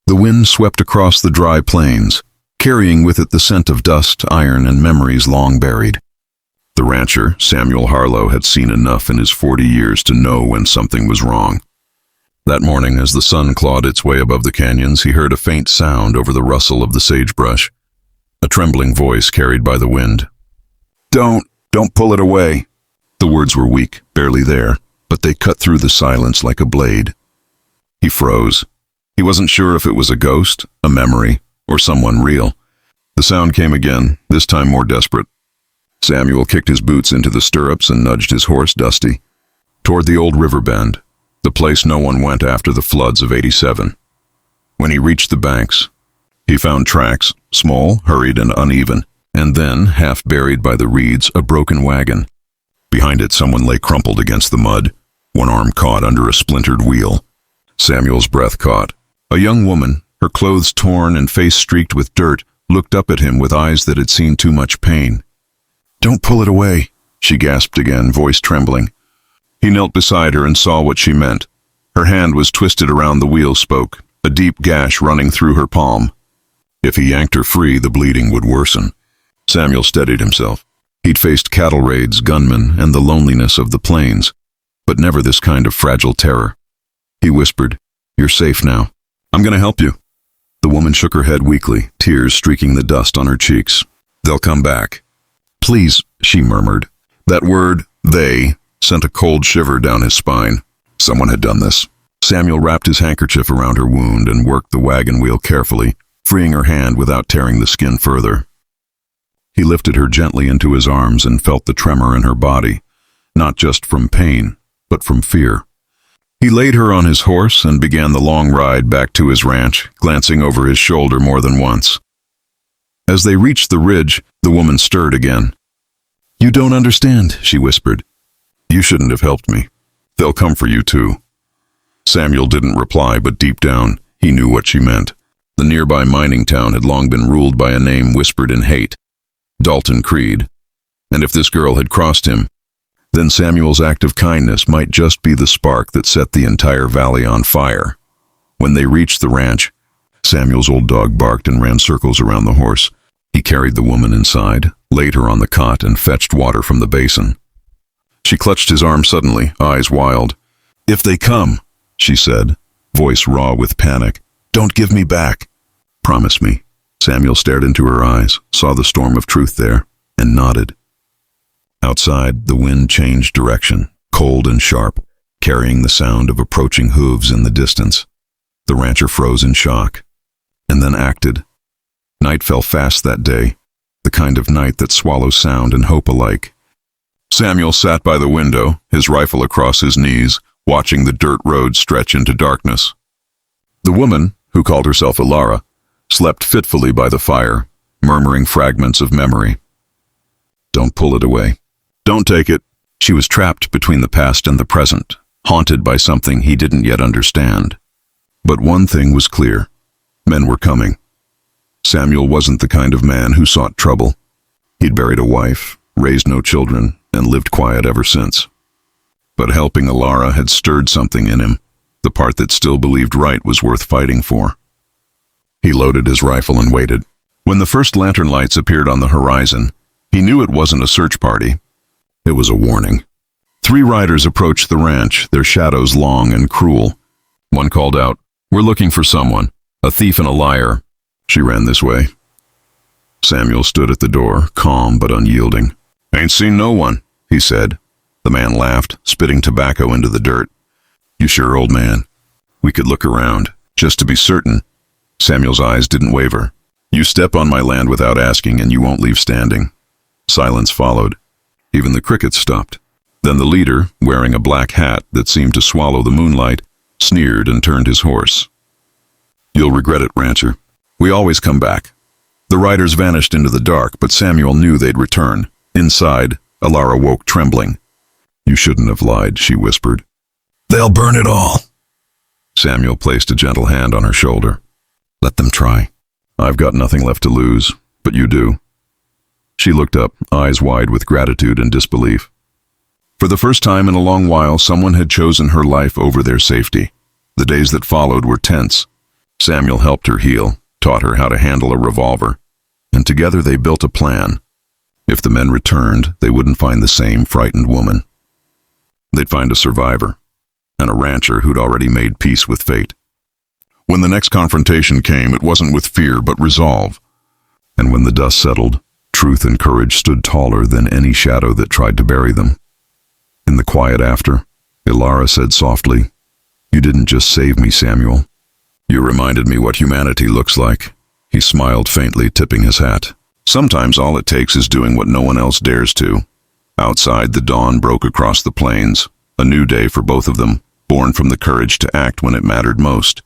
The wind swept across the dry plains, carrying with it the scent of dust, iron, and memories long buried. The rancher, Samuel Harlow, had seen enough in his 40 years to know when something was wrong. That morning, as the sun clawed its way above the canyons, he heard a faint sound over the rustle of the sagebrush. A trembling voice carried by the wind. Don't pull it away." The words were weak, barely there, but they cut through the silence like a blade. He froze. He wasn't sure if it was a ghost, a memory, or someone real. The sound came again, this time more desperate. Samuel kicked his boots into the stirrups and nudged his horse, Dusty, toward the old riverbend, the place no one went after the floods of '87. When he reached the banks, he found tracks, small, hurried, and uneven, and then, half buried by the reeds, a broken wagon. Behind it, someone lay crumpled against the mud, one arm caught under a splintered wheel. Samuel's breath caught. A young woman, her clothes torn and face streaked with dirt, looked up at him with eyes that had seen too much pain. "Don't pull it away," she gasped again, voice trembling. He knelt beside her and saw what she meant. Her hand was twisted around the wheel spoke, a deep gash running through her palm. If he yanked her free, the bleeding would worsen. Samuel steadied himself. He'd faced cattle raids, gunmen, and the loneliness of the plains, but never this kind of fragile terror. He whispered, "You're safe now. I'm going to help you." The woman shook her head weakly, tears streaking the dust on her cheeks. "They'll come back." "Please," she murmured. That word, "they," sent a cold shiver down his spine. Someone had done this. Samuel wrapped his handkerchief around her wound and worked the wagon wheel carefully, freeing her hand without tearing the skin further. He lifted her gently into his arms and felt the tremor in her body, not just from pain, but from fear. He laid her on his horse and began the long ride back to his ranch, glancing over his shoulder more than once. As they reached the ridge, the woman stirred again. "You don't understand," she whispered. "You shouldn't have helped me. They'll come for you too." Samuel didn't reply, but deep down, he knew what she meant. The nearby mining town had long been ruled by a name whispered in hate, Dalton Creed. And if this girl had crossed him, then Samuel's act of kindness might just be the spark that set the entire valley on fire. When they reached the ranch, Samuel's old dog barked and ran circles around the horse. He carried the woman inside, laid her on the cot, and fetched water from the basin. She clutched his arm suddenly, eyes wild. "If they come," she said, voice raw with panic, "don't give me back. Promise me." Samuel stared into her eyes, saw the storm of truth there, and nodded. Outside, the wind changed direction, cold and sharp, carrying the sound of approaching hooves in the distance. The rancher froze in shock, and then acted. Night fell fast that day, the kind of night that swallows sound and hope alike. Samuel sat by the window, his rifle across his knees, watching the dirt road stretch into darkness. The woman, who called herself Ilara, slept fitfully by the fire, murmuring fragments of memory. "Don't pull it away. Don't take it." She was trapped between the past and the present, haunted by something he didn't yet understand. But one thing was clear. Men were coming. Samuel wasn't the kind of man who sought trouble. He'd buried a wife, raised no children, and lived quiet ever since. But helping Ilara had stirred something in him. The part that still believed right was worth fighting for. He loaded his rifle and waited. When the first lantern lights appeared on the horizon, he knew it wasn't a search party. It was a warning. 3 riders approached the ranch, their shadows long and cruel. One called out, "We're looking for someone, a thief and a liar." She ran this way. Samuel stood at the door, calm but unyielding. "Ain't seen no one," he said. The man laughed, spitting tobacco into the dirt. "You sure, old man? We could look around, just to be certain." Samuel's eyes didn't waver. "You step on my land without asking, and you won't leave standing." Silence followed. Even the crickets stopped. Then the leader, wearing a black hat that seemed to swallow the moonlight, sneered and turned his horse. "You'll regret it, rancher. We always come back." The riders vanished into the dark, but Samuel knew they'd return. Inside, Ilara woke trembling. "You shouldn't have lied," she whispered. "They'll burn it all." Samuel placed a gentle hand on her shoulder. "Let them try. I've got nothing left to lose, but you do." She looked up, eyes wide with gratitude and disbelief. For the first time in a long while, someone had chosen her life over their safety. The days that followed were tense. Samuel helped her heal, taught her how to handle a revolver, and together they built a plan. If the men returned, they wouldn't find the same frightened woman. They'd find a survivor, and a rancher who'd already made peace with fate. When the next confrontation came, it wasn't with fear but resolve. And when the dust settled, truth and courage stood taller than any shadow that tried to bury them. In the quiet after, Ilara said softly, "You didn't just save me, Samuel. You reminded me what humanity looks like." He smiled faintly, tipping his hat. Sometimes all it takes is doing what no one else dares to. Outside, the dawn broke across the plains, a new day for both of them, born from the courage to act when it mattered most.